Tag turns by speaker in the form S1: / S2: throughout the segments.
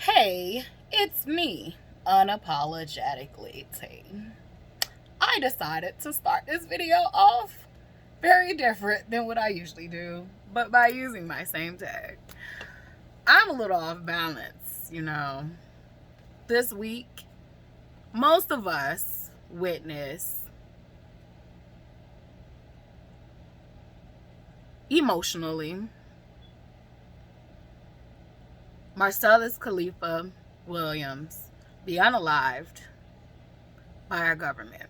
S1: Hey, it's me, unapologetically T. I decided to start this video off very different than what I usually do, but by using my same tag. I'm a little off balance, This week, most of us witness emotionally Marcellus Khaliifah Williams be unalived by our government.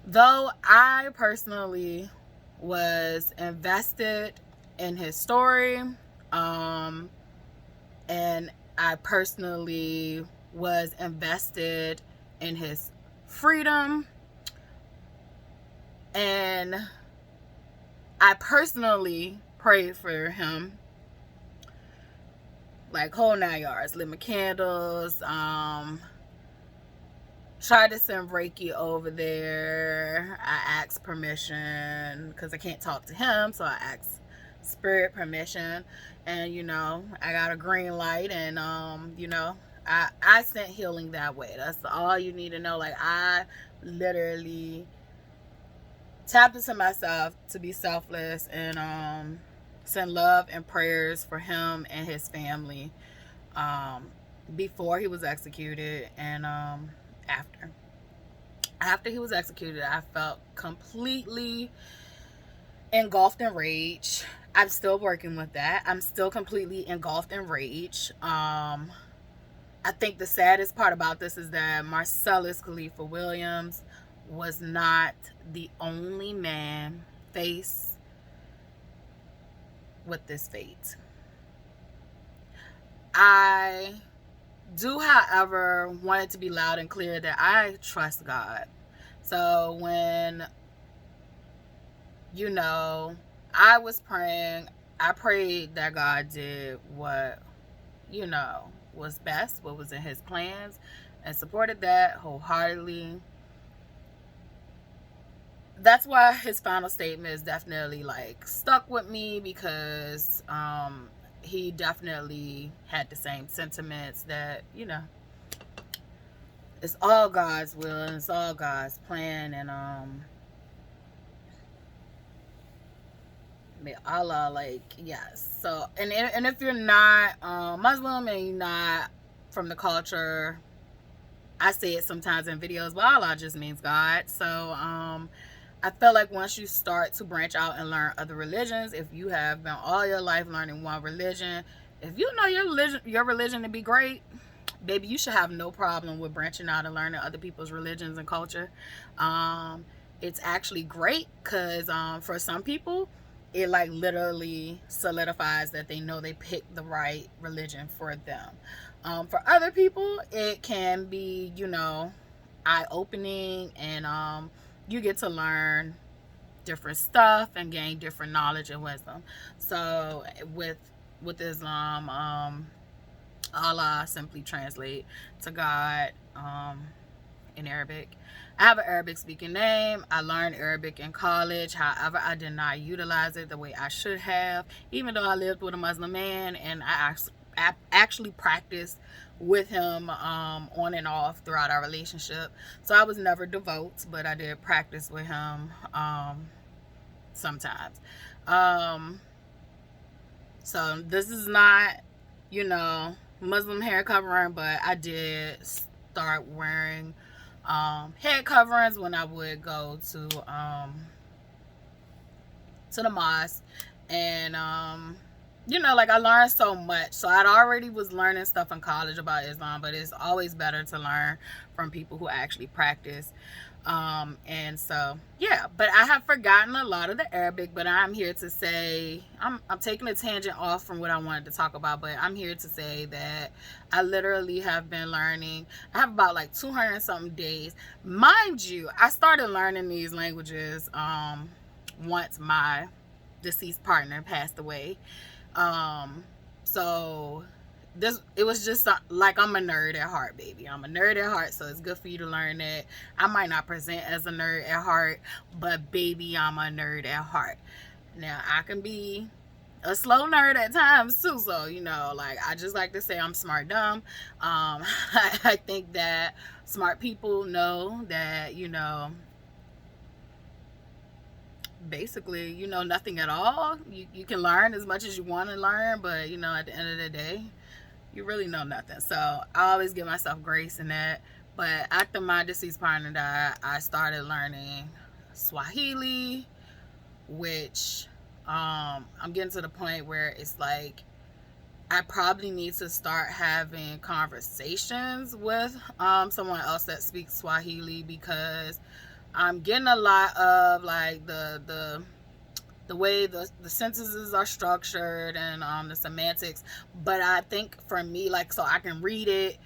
S1: Though I personally was invested in his story, and I personally was invested in his freedom, and I personally prayed for him, like whole 9 yards, lit my candles, tried to send Reiki over there. I asked permission because I can't talk to him, so I asked spirit permission, and I got a green light, and I sent healing that way. That's all you need to know. Like, I literally tapped into myself to be selfless and send love and prayers for him and his family before he was executed, and after he was executed, I felt completely engulfed in rage. I'm still working with that. I'm still completely engulfed in rage. I think the saddest part about this is that Marcellus Khaliifah Williams was not the only man faced with this fate. I do, however, want it to be loud and clear that I trust God. So when, I was praying, I prayed that God did what, was best, what was in his plans, and supported that wholeheartedly. That's why his final statement is definitely stuck with me, because he definitely had the same sentiments that it's all God's will and it's all God's plan, and may Allah, yes. So and if you're not Muslim and you're not from the culture, I say it sometimes in videos, but Allah just means God. So I feel like once you start to branch out and learn other religions, if you have been all your life learning one religion, if you know your religion to be great, baby, you should have no problem with branching out and learning other people's religions and culture. It's actually great because for some people, it literally solidifies that they know they picked the right religion for them. For other people, it can be, eye-opening, and you get to learn different stuff and gain different knowledge and wisdom. So with Islam, Allah simply translate to God in Arabic. I have an Arabic speaking name. I learned Arabic in college. However, I did not utilize it the way I should have, even though I lived with a Muslim man and I actually practiced with him on and off throughout our relationship. So I was never devout, but I did practice with him sometimes. So this is not, Muslim hair covering, but I did start wearing head coverings when I would go to the mosque, and I learned so much. So I already was learning stuff in college about Islam, but it's always better to learn from people who actually practice. And so yeah, but I have forgotten a lot of the Arabic, but I'm here to say I'm taking a tangent off from what I wanted to talk about, but I'm here to say that I literally have been learning. I have about 200 and something days. Mind you, I started learning these languages once my deceased partner passed away. So it was just like, I'm a nerd at heart, baby. I'm a nerd at heart, so it's good for you to learn that. I might not present as a nerd at heart, but baby, I'm a nerd at heart. Now, I can be a slow nerd at times too. So, like, I just like to say I'm smart dumb. I think that smart people know that, basically, nothing at all. You can learn as much as you want to learn, but, at the end of the day, you really know nothing. So I always give myself grace in that. But after my deceased partner died, I started learning Swahili, which I'm getting to the point where it's like I probably need to start having conversations with someone else that speaks Swahili, because I'm getting a lot of like the way the sentences are structured, and the semantics. But I think for me, like, so I can read it,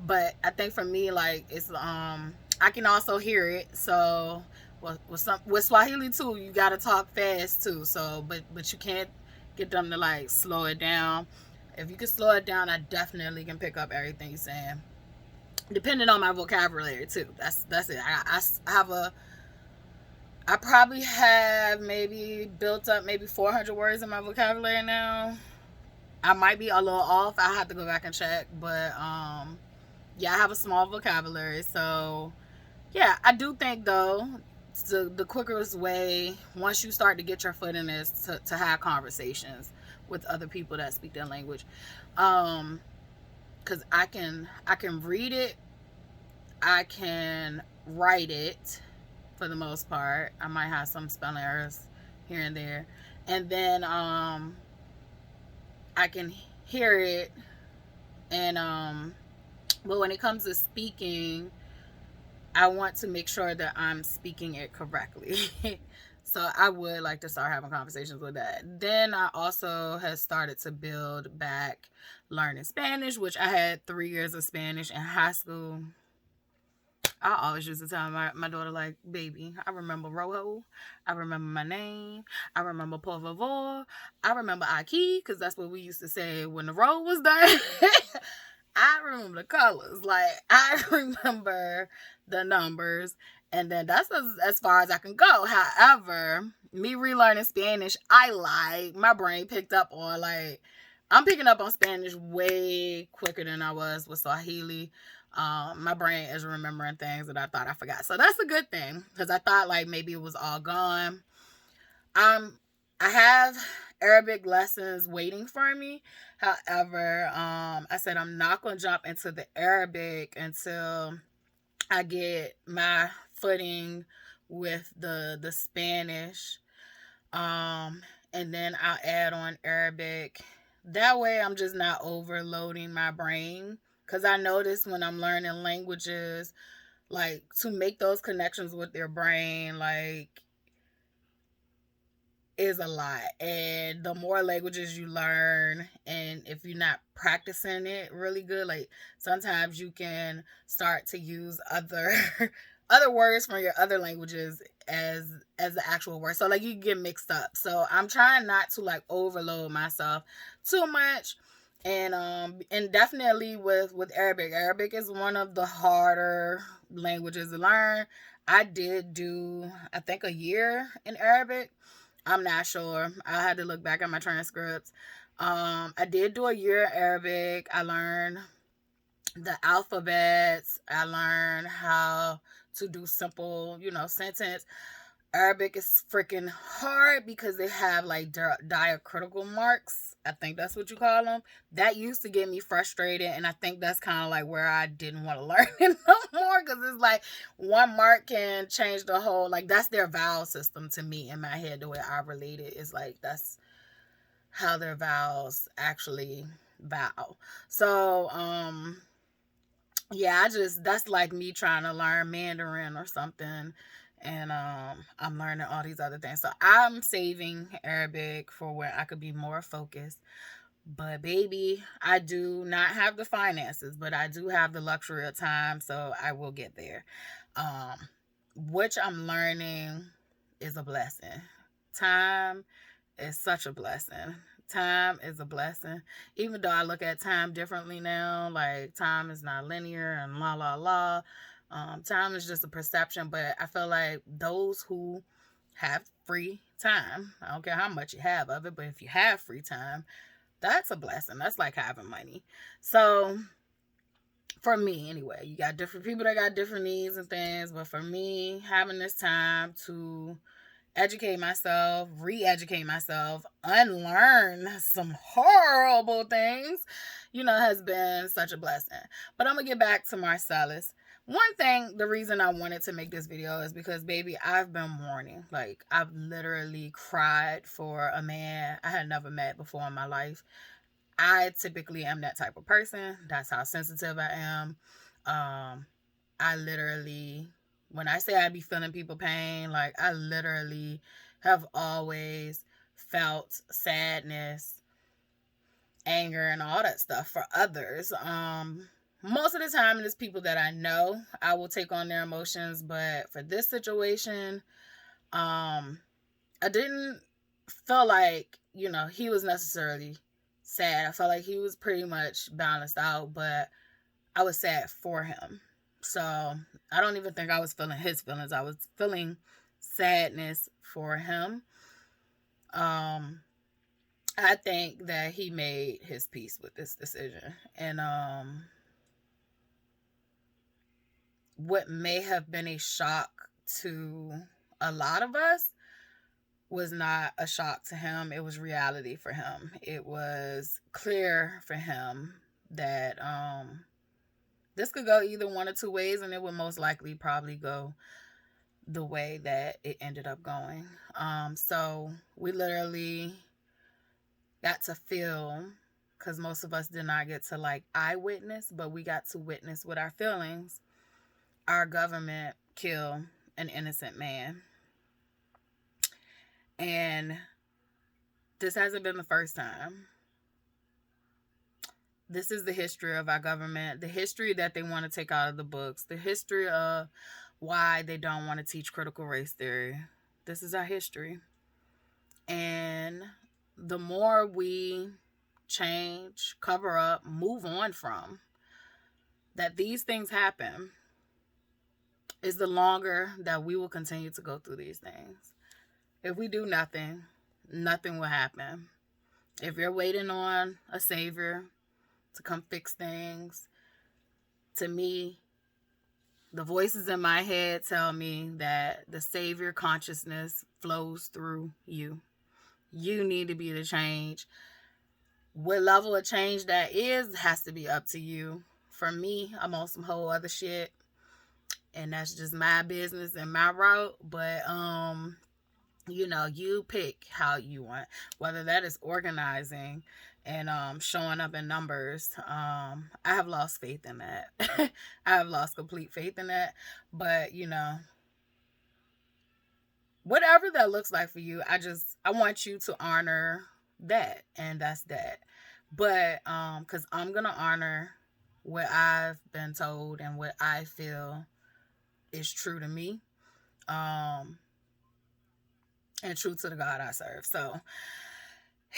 S1: but I think for me, like, it's I can also hear it. So with Swahili too, you got to talk fast too. So but you can't get them to like slow it down. If you can slow it down, I definitely can pick up everything you're saying, depending on my vocabulary too. That's it. I probably have maybe built up maybe 400 words in my vocabulary now. I might be a little off. I have to go back and check, but yeah, I have a small vocabulary. So yeah, I do think though the quickest way, once you start to get your foot in this, to have conversations with other people that speak their language, because I can read it, I can write it for the most part. I might have some spelling errors here and there. And then I can hear it, and but when it comes to speaking, I want to make sure that I'm speaking it correctly. So I would like to start having conversations with that. Then I also have started to build back learning Spanish, which I had 3 years of Spanish in high school. I always used to tell my daughter, like, baby, I remember Rojo. I remember my name. I remember por favor. I remember aquí, because that's what we used to say when the road was done. I remember the colors. Like, I remember the numbers. And then that's as far as I can go. However, me relearning Spanish, I lied. My brain picked up on, like, I'm picking up on Spanish way quicker than I was with Swahili. My brain is remembering things that I thought I forgot. So that's a good thing, because I thought like maybe it was all gone. I have Arabic lessons waiting for me. However, I said I'm not going to jump into the Arabic until I get my footing with the Spanish. And then I'll add on Arabic. That way I'm just not overloading my brain. Because I notice when I'm learning languages, like, to make those connections with your brain, like, is a lot. And the more languages you learn, and if you're not practicing it really good, like, sometimes you can start to use other other words from your other languages as the actual word. So like you get mixed up. So I'm trying not to like overload myself too much. And definitely with Arabic. Arabic is one of the harder languages to learn. I did do, I think, a year in Arabic. I'm not sure. I had to look back at my transcripts. I did do a year in Arabic. I learned the alphabets. I learned how to do simple, sentence. Arabic is freaking hard because they have like diacritical marks. I think that's what you call them. That used to get me frustrated, and I think that's kind of like where I didn't want to learn it no more, because it's like one mark can change the whole, like, that's their vowel system to me in my head. The way I relate it is like that's how their vowels actually vowel. So yeah, that's like me trying to learn Mandarin or something, and I'm learning all these other things. So I'm saving Arabic for where I could be more focused. But baby, I do not have the finances, but I do have the luxury of time, so I will get there. Which I'm learning is a blessing. Time is such a blessing. Time is a blessing. Even though I look at time differently now, like time is not linear and la la la. Time is just a perception, but I feel like those who have free time. I don't care how much you have of it, but if you have free time, that's a blessing. That's like having money. So for me anyway, you got different people that got different needs and things, but for me, having this time to educate myself, re-educate myself, unlearn some horrible things, has been such a blessing. But I'm gonna get back to Marcellus. One thing, the reason I wanted to make this video is because, baby, I've been mourning. Like, I've literally cried for a man I had never met before in my life. I typically am that type of person. That's how sensitive I am. I literally, when I say I be feeling people pain, like, I literally have always felt sadness, anger, and all that stuff for others. Most of the time, it is people that I know. I will take on their emotions, but for this situation, I didn't feel like, he was necessarily sad. I felt like he was pretty much balanced out, but I was sad for him. So I don't even think I was feeling his feelings. I was feeling sadness for him. I think that he made his peace with this decision. And what may have been a shock to a lot of us was not a shock to him. It was reality for him. It was clear for him that this could go either one or two ways, and it would most likely probably go the way that it ended up going. So we literally got to feel, because most of us did not get to like eyewitness, but we got to witness with our feelings, our government kill an innocent man. And this hasn't been the first time. This is the history of our government, the history that they want to take out of the books, the history of why they don't want to teach critical race theory. This is our history. And the more we change, cover up, move on from that these things happen, is the longer that we will continue to go through these things. If we do nothing, nothing will happen. If you're waiting on a savior to come fix things, to me, the voices in my head tell me that the savior consciousness flows through you. You need to be the change. What level of change that is has to be up to you. For me, I'm on some whole other shit, and that's just my business and my route. But you pick how you want, whether that is organizing and showing up in numbers. I have lost faith in that. I have lost complete faith in that. But whatever that looks like for you, I want you to honor that, and that's that. But because I'm gonna honor what I've been told and what I feel is true to me, and true to the God I serve. So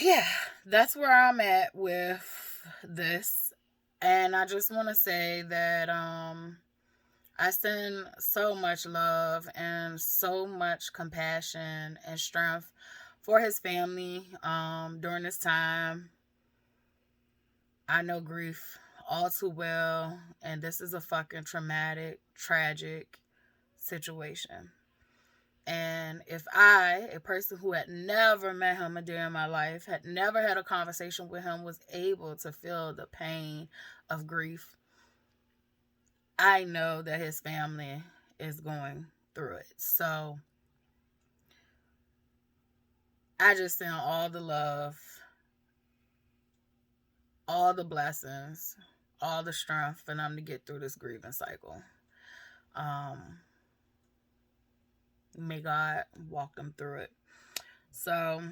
S1: yeah, that's where I'm at with this. And I just want to say that I send so much love and so much compassion and strength for his family during this time. I know grief all too well, and this is a fucking traumatic, tragic situation. And if I, a person who had never met him a day in my life, had never had a conversation with him, was able to feel the pain of grief, I know that his family is going through it. So I just send all the love, all the blessings, all the strength for them to get through this grieving cycle. May God walk them through it. So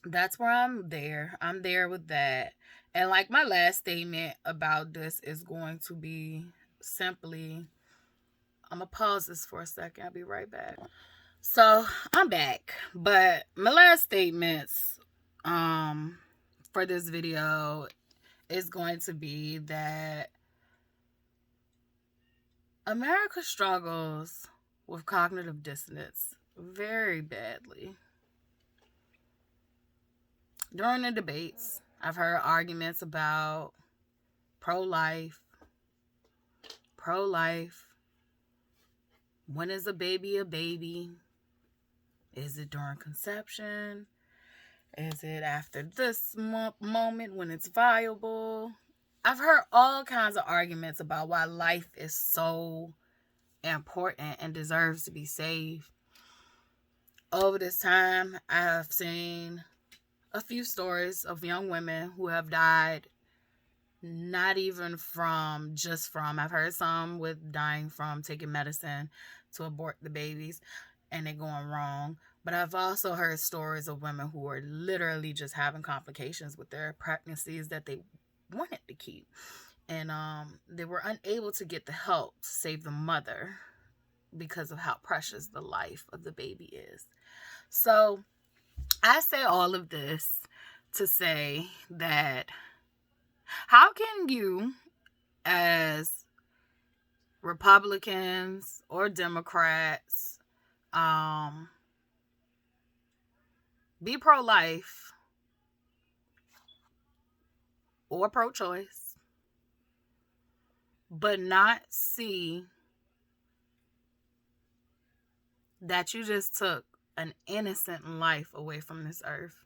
S1: that's where I'm there. I'm there with that. And like my last statement about this is going to be simply, I'm going to pause this for a second. I'll be right back. So I'm back. But my last statements for this video is going to be that America struggles with cognitive dissonance very badly. During the debates, I've heard arguments about pro-life, pro-life. When is a baby a baby? Is it during conception? Is it after this moment when it's viable? I've heard all kinds of arguments about why life is so important and deserves to be saved. Over this time, I have seen a few stories of young women who have died not even I've heard some with dying from taking medicine to abort the babies and it going wrong. But I've also heard stories of women who were literally just having complications with their pregnancies that they wanted to keep. And they were unable to get the help to save the mother because of how precious the life of the baby is. So I say all of this to say that how can you, as Republicans or Democrats, be pro-life or pro-choice, but not see that you just took an innocent life away from this earth,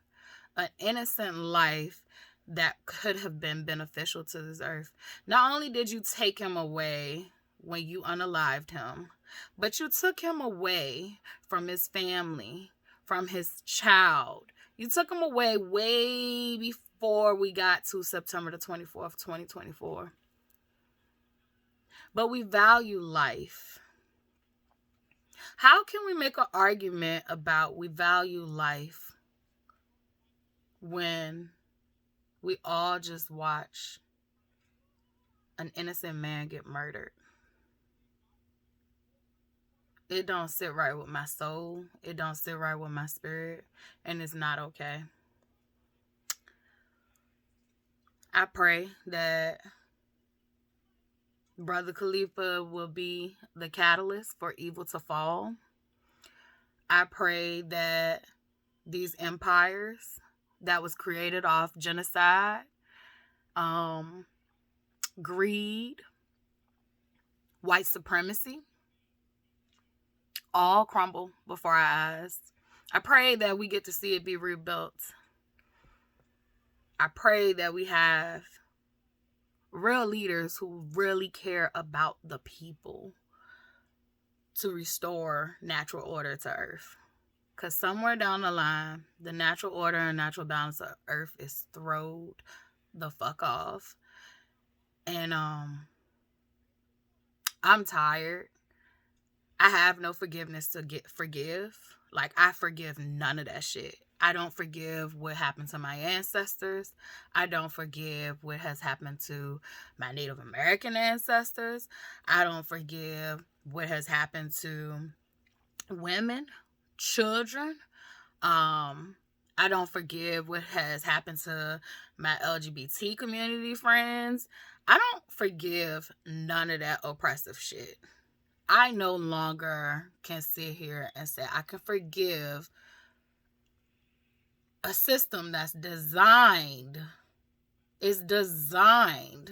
S1: an innocent life that could have been beneficial to this earth. Not only did you take him away when you unalived him, but you took him away from his family, from his child. You took him away way before we got to September the 24th, 2024. But we value life. How can we make an argument about we value life when we all just watch an innocent man get murdered? It don't sit right with my soul. It don't sit right with my spirit. And it's not okay. I pray that Brother Khaliifah will be the catalyst for evil to fall. I pray that these empires that was created off genocide, greed, white supremacy, all crumble before our eyes. I pray that we get to see it be rebuilt. I pray that we have real leaders who really care about the people to restore natural order to Earth. Because somewhere down the line, the natural order and natural balance of Earth is thrown the fuck off. And I'm tired. I have no forgiveness to forgive. Like, I forgive none of that shit. I don't forgive what happened to my ancestors. I don't forgive what has happened to my Native American ancestors. I don't forgive what has happened to women, children. I don't forgive what has happened to my LGBT community friends. I don't forgive none of that oppressive shit. I no longer can sit here and say I can forgive a system that's designed. It is designed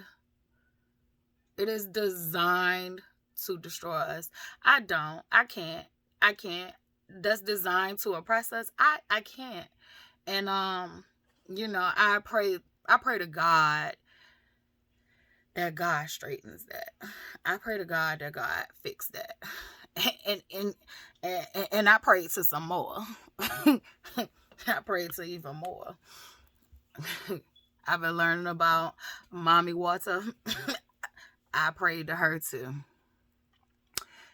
S1: to destroy us. I can't. That's designed to oppress us. I can't. And I pray to God that God straightens that. I pray to God that God fix that. And I pray to some more. I pray to even more. I've been learning about Mommy Water. I prayed to her too.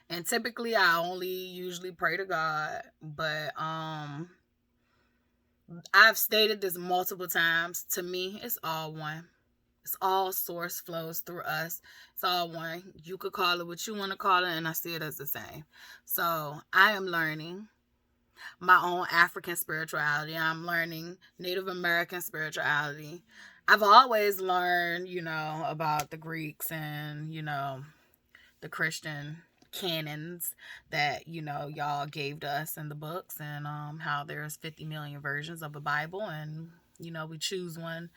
S1: And typically I only usually pray to God, but I've stated this multiple times. To me, it's all one. It's all source flows through us. It's all one. You could call it what you want to call it, and I see it as the same. So I am learning my own African spirituality. I'm learning Native American spirituality. I've always learned, about the Greeks and, the Christian canons that, you know, y'all gave to us in the books, and how there's 50 million versions of a Bible, and, you know, we choose one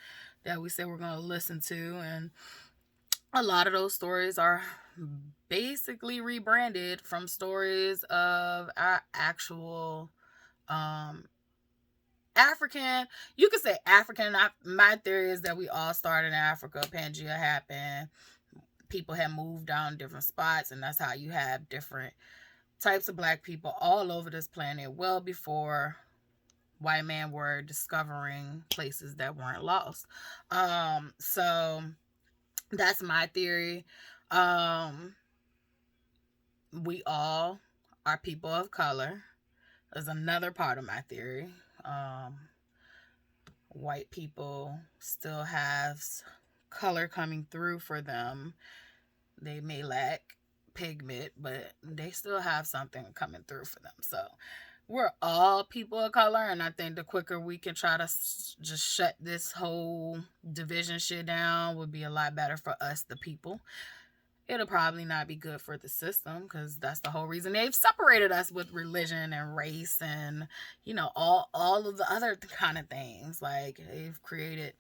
S1: that we say we're going to listen to, and a lot of those stories are basically rebranded from stories of our actual African. You could say African. My theory is that we all started in Africa. Pangea happened. People had moved down different spots, and that's how you have different types of black people all over this planet well before white men were discovering places that weren't lost. So that's my theory. We all are people of color. There's another part of my theory. White people still have color coming through for them. They may lack pigment, but they still have something coming through for them. So we're all people of color, and I think the quicker we can try to just shut this whole division shit down would be a lot better for us, the people. It'll probably not be good for the system, because that's the whole reason they've separated us with religion and race and, you know, all of the other kind of things. Like, they've created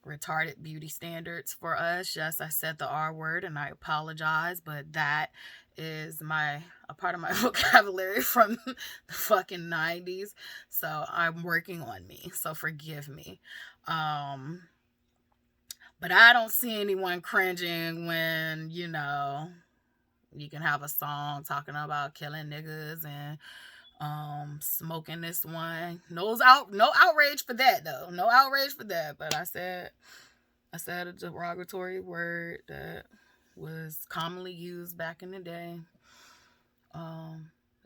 S1: retarded beauty standards for us. Yes, I said the R word, and I apologize, but that is a part of my vocabulary from the fucking 90s. So I'm working on me. So forgive me. But I don't see anyone cringing when, you know, you can have a song talking about killing niggas and smoking this one. No outrage for that, though. No outrage for that. But I said a derogatory word that was commonly used back in the day.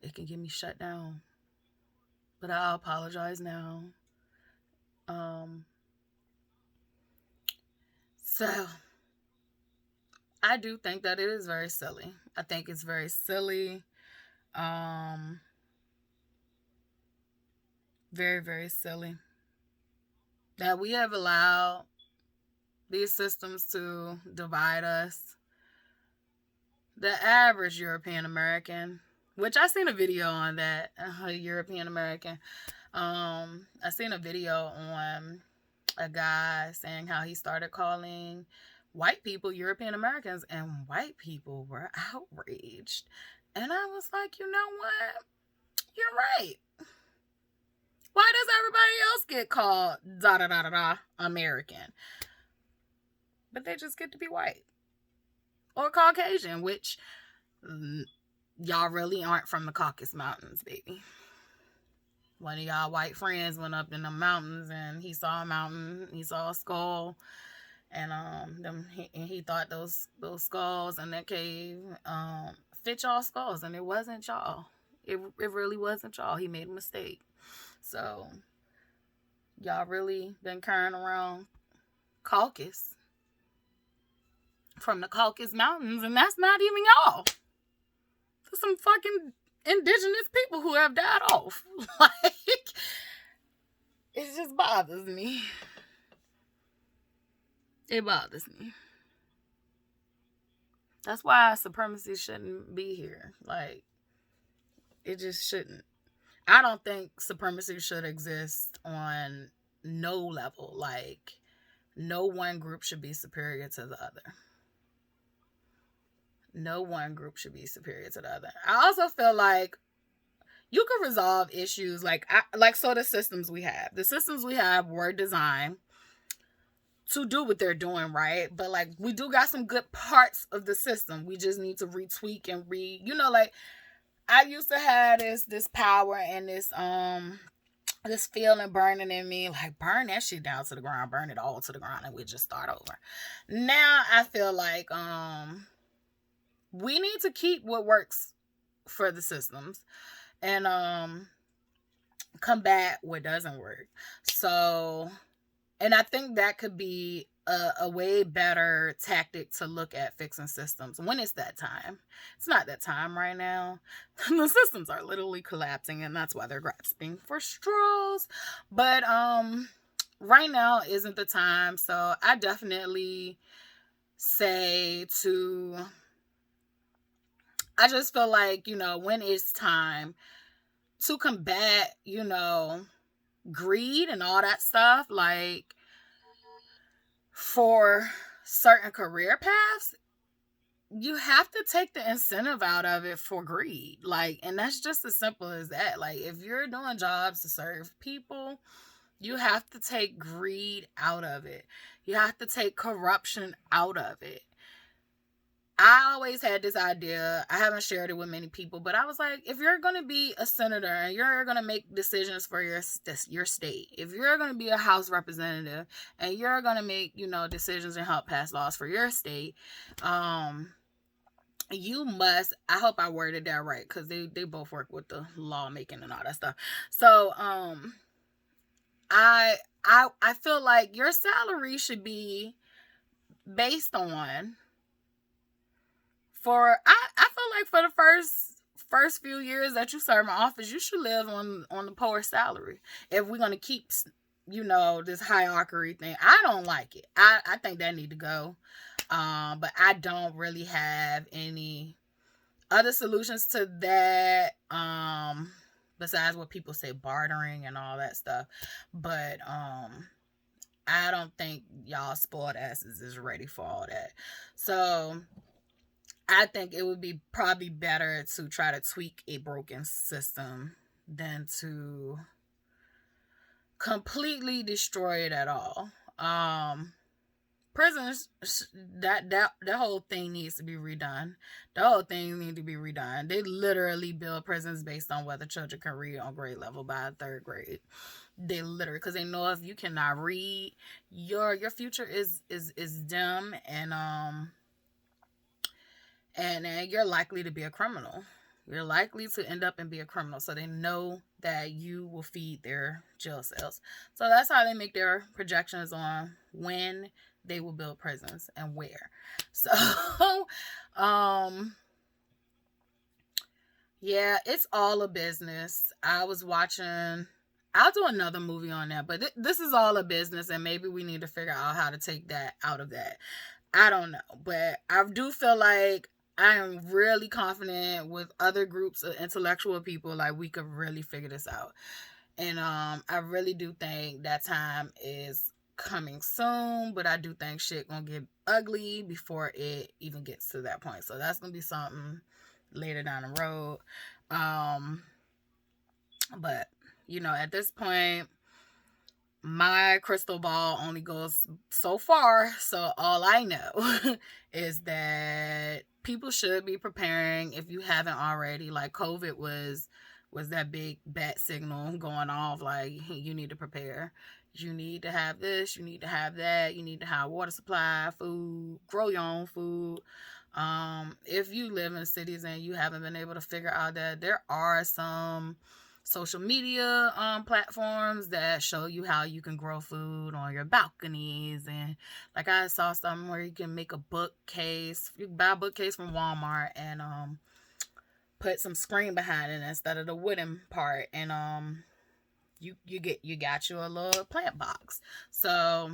S1: It can get me shut down. But I'll apologize now. So I do think that it is very silly. I think it's very silly. Very, very silly that we have allowed these systems to divide us. The average European American, which I seen a video on that, European American. I seen a video on a guy saying how he started calling white people European Americans, and white people were outraged. And I was like, you know what? You're right. Why does everybody else get called American? But they just get to be white. Or Caucasian, which y'all really aren't from the Caucasus Mountains, baby. One of y'all white friends went up in the mountains, and he saw a mountain, he saw a skull, and he thought those skulls in that cave fit y'all skulls, and it wasn't y'all. It really wasn't y'all. He made a mistake. So y'all really been carrying around Caucasus from the Caucasus Mountains, and that's not even y'all. There's some fucking indigenous people who have died off. Like, it just bothers me. It bothers me. That's why supremacy shouldn't be here. Like, it just shouldn't. I don't think supremacy should exist on no level. Like, no one group should be superior to the other. No one group should be superior to the other. I also feel like you could resolve issues so the systems we have. The systems we have were designed to do what they're doing, right? But like, we do got some good parts of the system. We just need to retweak and like, I used to have this power and this feeling burning in me, like, burn that shit down to the ground, burn it all to the ground, and we just start over. Now I feel like we need to keep what works for the systems and combat what doesn't work. So, and I think that could be a way better tactic to look at fixing systems when it's that time. It's not that time right now. The systems are literally collapsing, and that's why they're grasping for straws. But right now isn't the time. So I definitely say to I just feel like, when it's time to combat, greed and all that stuff, like for certain career paths, you have to take the incentive out of it for greed. Like, and that's just as simple as that. Like, if you're doing jobs to serve people, you have to take greed out of it. You have to take corruption out of it. I always had this idea. I haven't shared it with many people, but I was like, if you're going to be a senator and you're going to make decisions for your state, if you're going to be a House representative and you're going to make, decisions and help pass laws for your state, you must, I hope I worded that right, because they both work with the lawmaking and all that stuff. So, I feel like your salary should be based on, I feel like for the first few years that you serve in office, you should live on the poor salary. If we're gonna keep, this hierarchy thing, I don't like it. I think that need to go. But I don't really have any other solutions to that. Besides what people say, bartering and all that stuff. But I don't think y'all spoiled asses is ready for all that. So I think it would be probably better to try to tweak a broken system than to completely destroy it at all. Prisons, that whole thing needs to be redone. The whole thing needs to be redone. They literally build prisons based on whether children can read on grade level by 3rd grade. They literally, because they know if you cannot read, your future is dim, and you're likely to be a criminal. You're likely to end up and be a criminal. So they know that you will feed their jail cells. So that's how they make their projections on when they will build prisons and where. So, yeah, it's all a business. I'll do another movie on that, but this is all a business, and maybe we need to figure out how to take that out of that. I don't know, but I do feel like I am really confident with other groups of intellectual people, like we could really figure this out. And I really do think that time is coming soon, but I do think shit gonna get ugly before it even gets to that point. So that's gonna be something later down the road. But at this point, my crystal ball only goes so far. So all I know is that people should be preparing if you haven't already. Like, COVID was that big bat signal going off, like, you need to prepare. You need to have this, you need to have that, you need to have water supply, food, grow your own food. If you live in cities and you haven't been able to figure out that, there are some social media platforms that show you how you can grow food on your balconies. And like, I saw something where you can make a bookcase. You can buy a bookcase from Walmart and put some screen behind it instead of the wooden part, and you got you a little plant box. So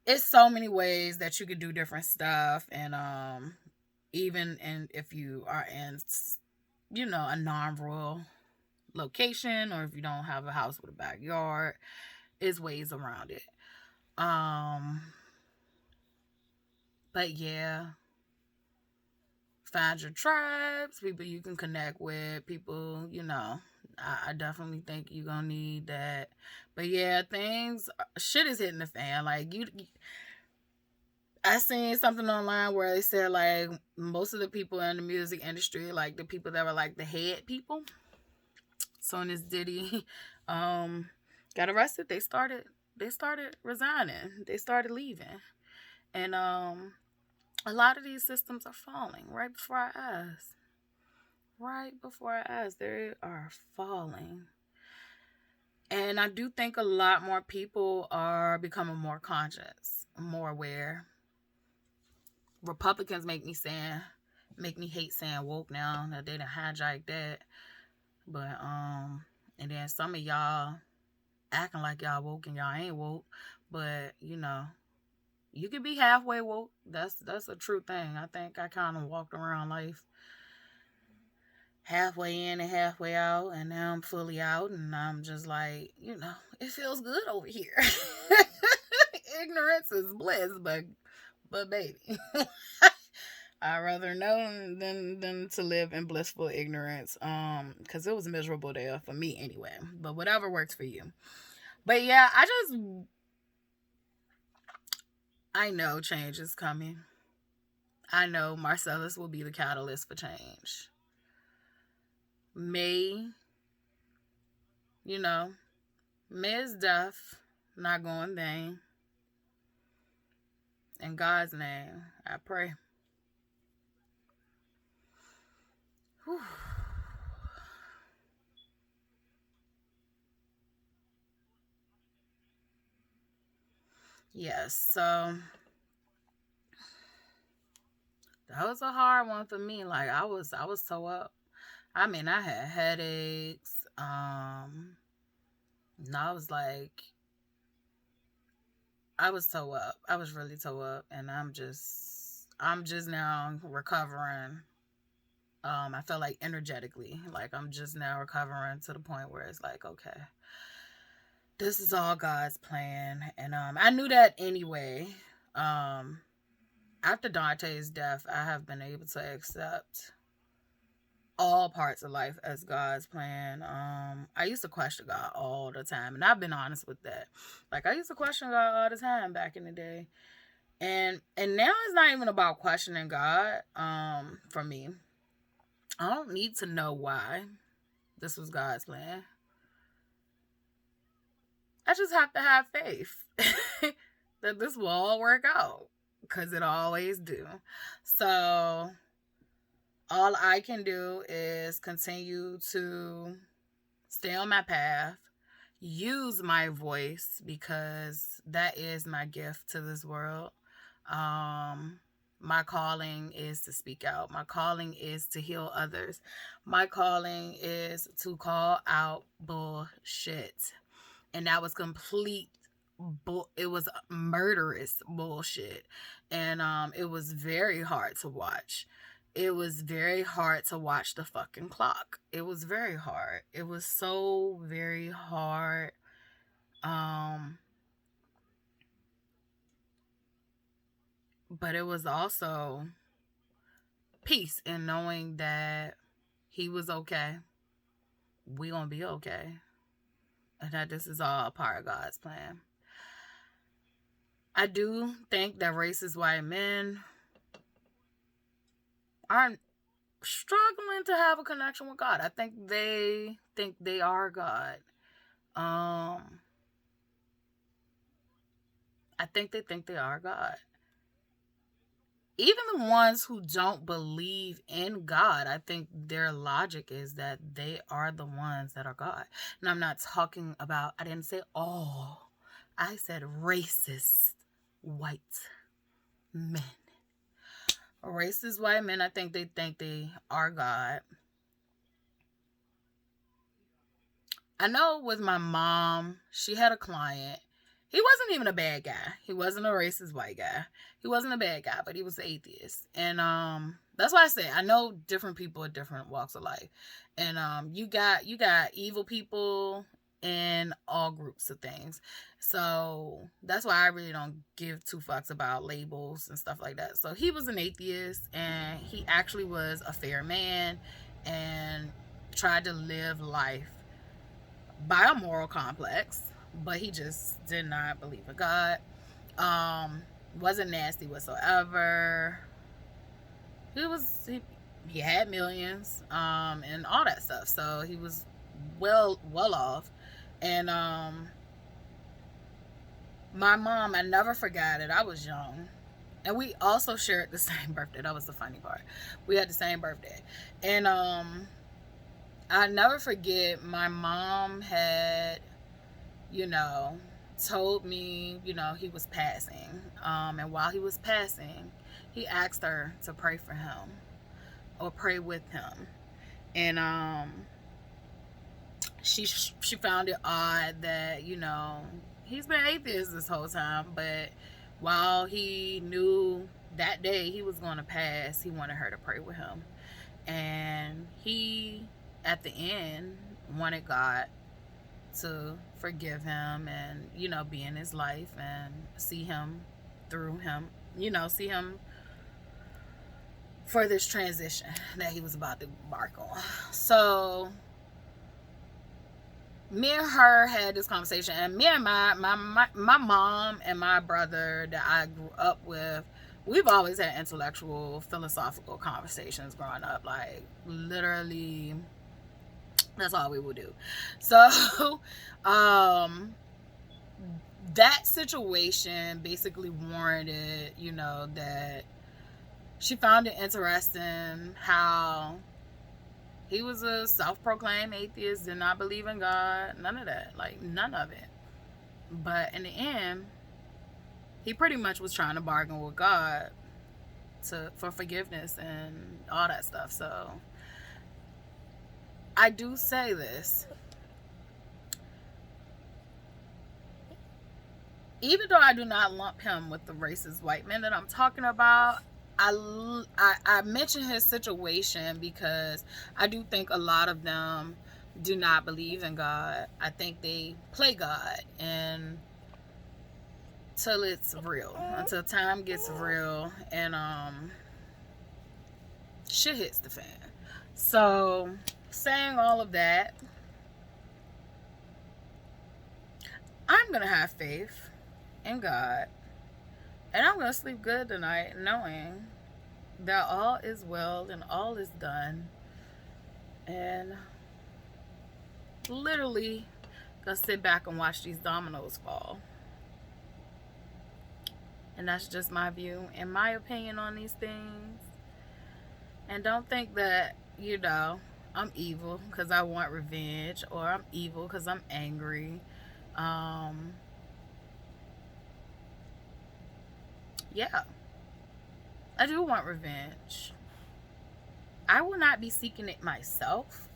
S1: it's so many ways that you could do different stuff. And even if you are in a non-rural location, or if you don't have a house with a backyard, is ways around it. But yeah, find your tribes, people you can connect with, people, I definitely think you're gonna need that. But yeah, shit is hitting the fan. Like, I seen something online where they said, like, most of the people in the music industry, like the people that were like the head people, soon as Diddy got arrested, they started resigning. They started leaving. And a lot of these systems are falling right before our eyes. Right before our eyes, they are falling. And I do think a lot more people are becoming more conscious, more aware. Republicans make me hate saying woke now, that they done hijacked that. But and then some of y'all acting like y'all woke and y'all ain't woke. But You can be halfway woke. That's a true thing. I think I kind of walked around life halfway in and halfway out, and now I'm fully out, and I'm just like, it feels good over here. Ignorance is bliss, but baby, I'd rather know than to live in blissful ignorance. Because it was miserable there for me anyway. But whatever works for you. But yeah, I know change is coming. I know Marcellus will be the catalyst for change. May, May is death, not going in vain. In God's name, I pray. Whew. Yes, so that was a hard one for me. Like I was so up. I mean, I had headaches. I was like, I was toe up. I was really toe up, and I'm just now recovering. I felt like energetically, like I'm just now recovering to the point where it's like, okay, this is all God's plan, and I knew that anyway. After Dante's death, I have been able to accept all parts of life as God's plan. I used to question God all the time, and I've been honest with that. Like I used to question God all the time back in the day, and now it's not even about questioning God. For me, I don't need to know why this was God's plan. I just have to have faith that this will all work out, because it always do. So all I can do is continue to stay on my path, use my voice, because that is my gift to this world. My calling is to speak out. My calling is to heal others. My calling is to call out bullshit. And that was complete it was murderous bullshit. And it was very hard to watch. It was very hard to watch the fucking clock. It was very hard. It was so very hard. But it was also peace in knowing that he was okay. We gonna be okay. And that this is all a part of God's plan. I do think that racist white men are struggling to have a connection with God. I think they are God. I think they are God. Even the ones who don't believe in God, I think their logic is that they are the ones that are God. And I'm not talking about, I didn't say all. I said racist white men. Racist white men, I think they are God. I know with my mom, she had a client. He wasn't even a bad guy. He wasn't a racist white guy. He wasn't a bad guy, but he was an atheist. And that's why I say I know different people at different walks of life. And you got evil people in all groups of things. So that's why I really don't give two fucks about labels and stuff like that. So he was an atheist, and he actually was a fair man and tried to live life by a moral complex, but he just did not believe in God. Wasn't nasty whatsoever. He had millions, and all that stuff. So he was well off. And my mom, I never forgot it. I was young, and we also shared the same birthday. That was the funny part. We had the same birthday, and I never forget. My mom had, told me, he was passing. And while he was passing, he asked her to pray for him or pray with him. And she found it odd that, he's been atheist this whole time, but while he knew that day he was going to pass, he wanted her to pray with him. And he, at the end, wanted God to forgive him and, you know, be in his life and see him through him, you know, see him for this transition that he was about to embark on. So me and her had this conversation, and me and my mom and my brother that I grew up with, we've always had intellectual, philosophical conversations growing up. Like, literally, that's all we would do. So that situation basically warranted, you know, that she found it interesting how he was a self-proclaimed atheist, did not believe in God, none of that, like none of it. But in the end, he pretty much was trying to bargain with God for forgiveness and all that stuff. So I do say this. Even though I do not lump him with the racist white men that I'm talking about, I mention his situation because I do think a lot of them do not believe in God. I think they play God and till it's real, until time gets real and shit hits the fan. So saying all of that, I'm gonna have faith in God. And I'm going to sleep good tonight knowing that all is well and all is done. And literally going to sit back and watch these dominoes fall. And that's just my view and my opinion on these things. And don't think that, you know, I'm evil because I want revenge, or I'm evil because I'm angry. Yeah, I do want revenge. I will not be seeking it myself.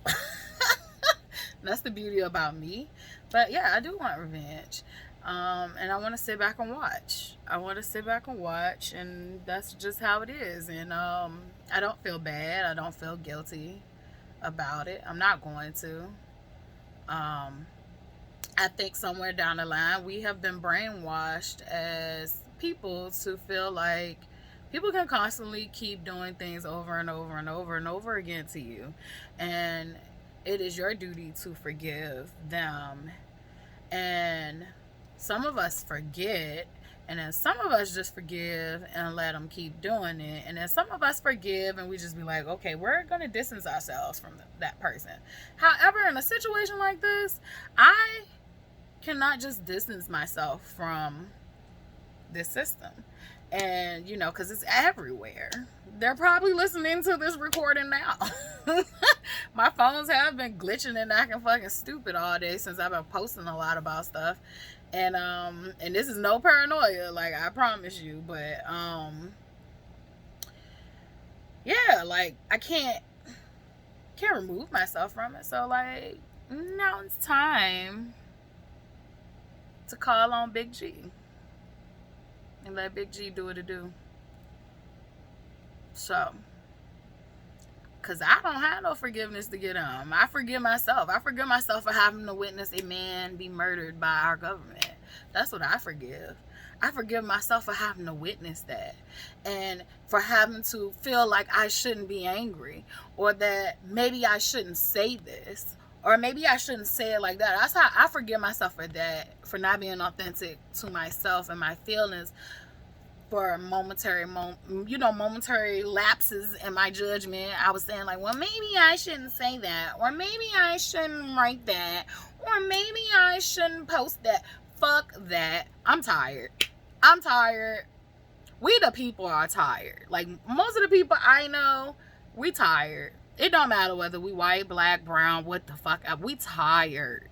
S1: That's the beauty about me. But yeah, I do want revenge. And I want to sit back and watch. And that's just how it is. And I don't feel bad. I don't feel guilty about it. I'm not going to. I think somewhere down the line, we have been brainwashed as people to feel like people can constantly keep doing things over and over and over and over again to you, and it is your duty to forgive them. And some of us forget, and then some of us just forgive and let them keep doing it, and then some of us forgive and we just be like, okay, we're gonna distance ourselves from that person. However, in a situation like this, I cannot just distance myself from this system. And you know, because it's everywhere. They're probably listening to this recording now. My phones have been glitching and acting fucking stupid all day since I've been posting a lot about stuff. And this is no paranoia, like, I promise you. But yeah, like, I can't remove myself from it. So like, now it's time to call on Big G and let Big G do what it do. So, because I don't have no forgiveness to get on. I forgive myself. I forgive myself for having to witness a man be murdered by our government. That's what I forgive. I forgive myself for having to witness that, and for having to feel like I shouldn't be angry, or that maybe I shouldn't say this, or maybe I shouldn't say it like that. That's how I forgive myself for that, for not being authentic to myself and my feelings, for momentary lapses in my judgment. I was saying like, well, maybe I shouldn't say that, or maybe I shouldn't write that, or maybe I shouldn't post that. Fuck that. I'm tired. We the people are tired. Like, most of the people I know, we tired. It don't matter whether we white, black, brown, what the fuck. We tired.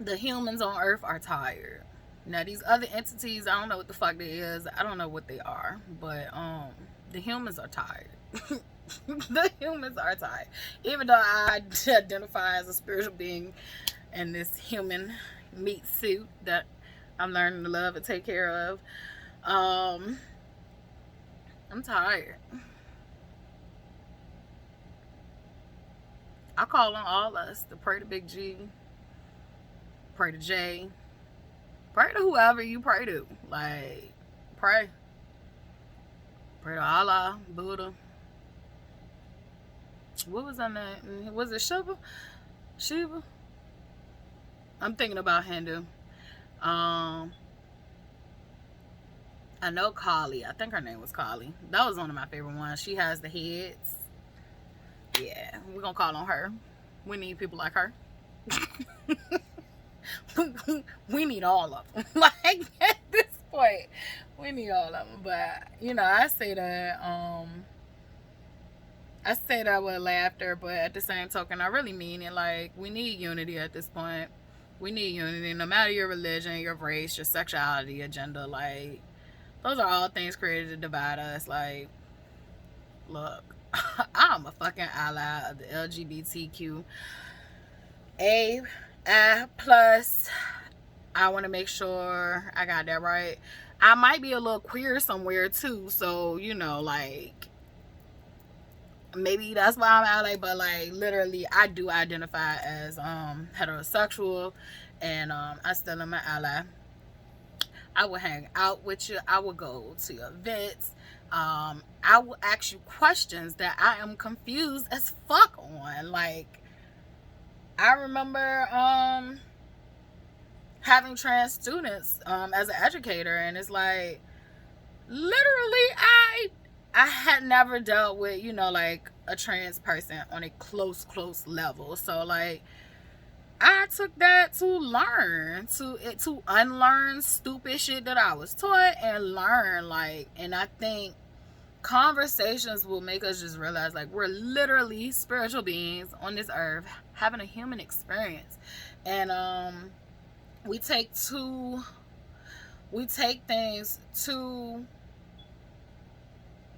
S1: The humans on earth are tired. Now, these other entities, I don't know what the fuck they is. I don't know what they are. But the humans are tired. The humans are tired. Even though I identify as a spiritual being in this human meat suit, that I'm learning to love and take care of. I'm tired. I call on all us to pray to Big G, pray to Jay, pray to whoever you pray to. Like, pray. Pray to Allah, Buddha. What was on that? Was it Shiva? Shiva? I'm thinking about Hindu. I know Kali. I think her name was Kali. That was one of my favorite ones. She has the heads. Yeah, we're gonna call on her. We need people like her. We need all of them. Like, at this point, we need all of them. But you know, I say that with laughter, but at the same token, I really mean it. Like, we need unity at this point. We need unity, no matter your religion, your race, your sexuality, your gender. Like, those are all things created to divide us. Like, look, I'm a fucking ally of the LGBTQ A plus. I want to make sure I got that right. I might be a little queer somewhere too, so you know, like, maybe that's why I'm ally. But like, literally, I do identify as heterosexual, and I still am an ally. I will hang out with you. I will go to your events. I will ask you questions that I am confused as fuck on. Like, I remember having trans students as an educator, and it's like, literally, I had never dealt with, you know, like, a trans person on a close level. So like, I took that to learn, to unlearn stupid shit that I was taught and learn, like, and I think conversations will make us just realize, like, we're literally spiritual beings on this earth having a human experience. And we take things too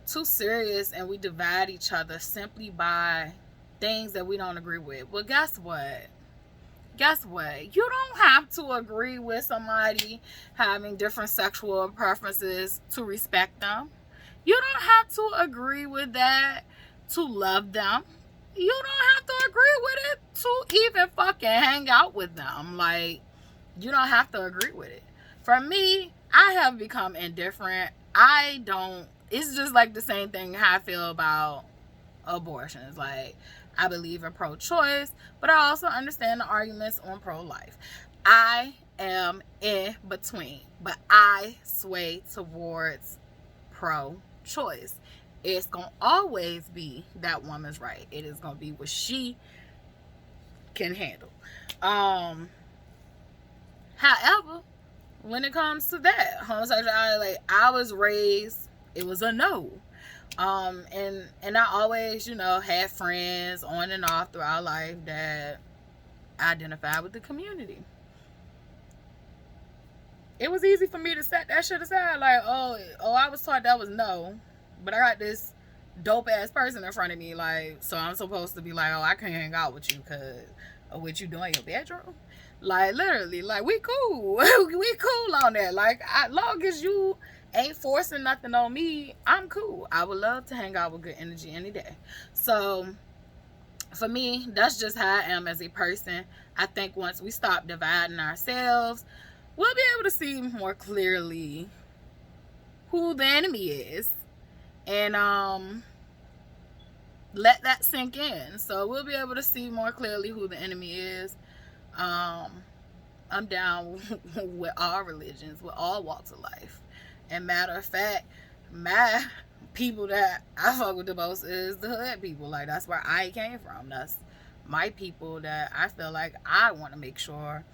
S1: serious, and we divide each other simply by things that we don't agree with. Well, guess what? You don't have to agree with somebody having different sexual preferences to respect them. You don't have to agree with that to love them. You don't have to agree with it to even fucking hang out with them. Like, you don't have to agree with it. For me, I have become indifferent. It's just like the same thing how I feel about abortions. Like, I believe in pro-choice, but I also understand the arguments on pro-life. I am in between, but I sway towards pro-choice. It's gonna always be that woman's right. It is gonna be what she can handle. However, when it comes to that homosexuality, like, I was raised, it was a no. And I always, you know, had friends on and off throughout life that identified with the community. It was easy for me to set that shit aside. Like, oh, I was taught that was no, but I got this dope ass person in front of me. Like, so I'm supposed to be like, oh, I can't hang out with you because of what you doing in your bedroom. Like, literally, like, we cool. We cool on that. Like, long as you ain't forcing nothing on me, I'm cool. I would love to hang out with good energy any day. So for me, that's just how I am as a person. I think once we stop dividing ourselves, we'll be able to see more clearly who the enemy is, and let that sink in. So we'll be able to see more clearly who the enemy is. I'm down with all religions, with all walks of life. And matter of fact, my people that I fuck with the most is the hood people. Like, that's where I came from. That's my people that I feel like I want to make sure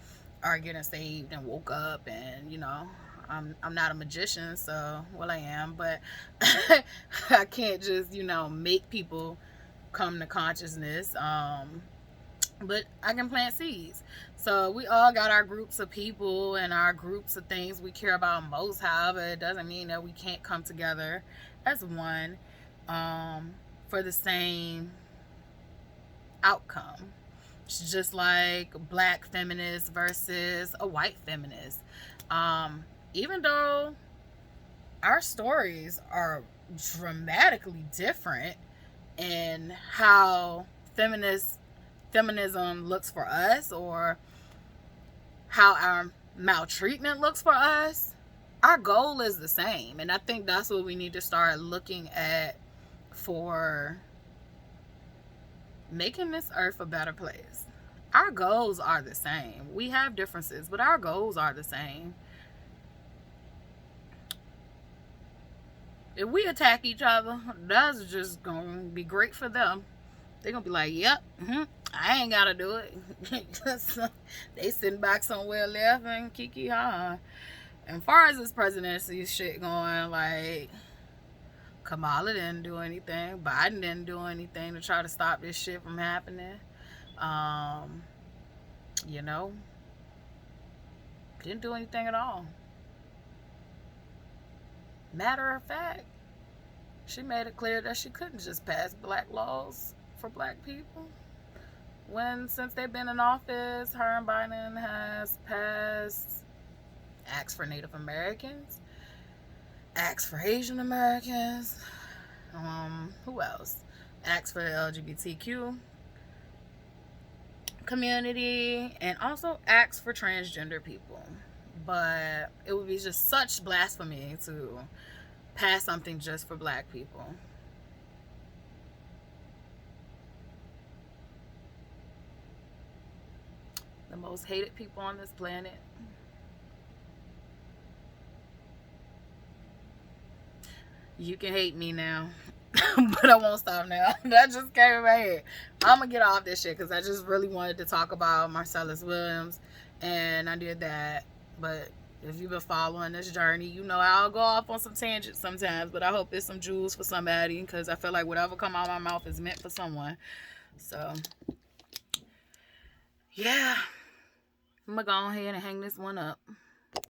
S1: are getting saved and woke up. And, you know, I'm not a magician, so, well, I am, but I can't just, you know, make people come to consciousness. But I can plant seeds. So we all got our groups of people and our groups of things we care about most. However, it doesn't mean that we can't come together as one for the same outcome. It's just like black feminists versus a white feminist. Even though our stories are dramatically different in how feminism looks for us, or how our maltreatment looks for us, our goal is the same. And I think that's what we need to start looking at for making this earth a better place. Our goals are the same. We have differences, but our goals are the same. If we attack each other, that's just gonna be great for them. They're gonna be like, yep, I ain't gotta do it. They sitting back somewhere laughing, kiki ha. And far as this presidency shit going, like, Kamala didn't do anything. Biden didn't do anything to try to stop this shit from happening. You know, didn't do anything at all. Matter of fact, she made it clear that she couldn't just pass black laws for black people. Since they've been in office, her and Biden has passed acts for Native Americans, acts for Asian Americans, who else? Acts for the LGBTQ community, and also acts for transgender people. But it would be just such blasphemy to pass something just for black people. The most hated people on this planet. You can hate me now, but I won't stop now. That just came in my head. I'm gonna get off this shit because I just really wanted to talk about Marcellus Williams, and I did that. But if you've been following this journey, you know I'll go off on some tangents sometimes, but I hope it's some jewels for somebody, because I feel like whatever come out of my mouth is meant for someone. So, yeah. I'm gonna go ahead and hang this one up.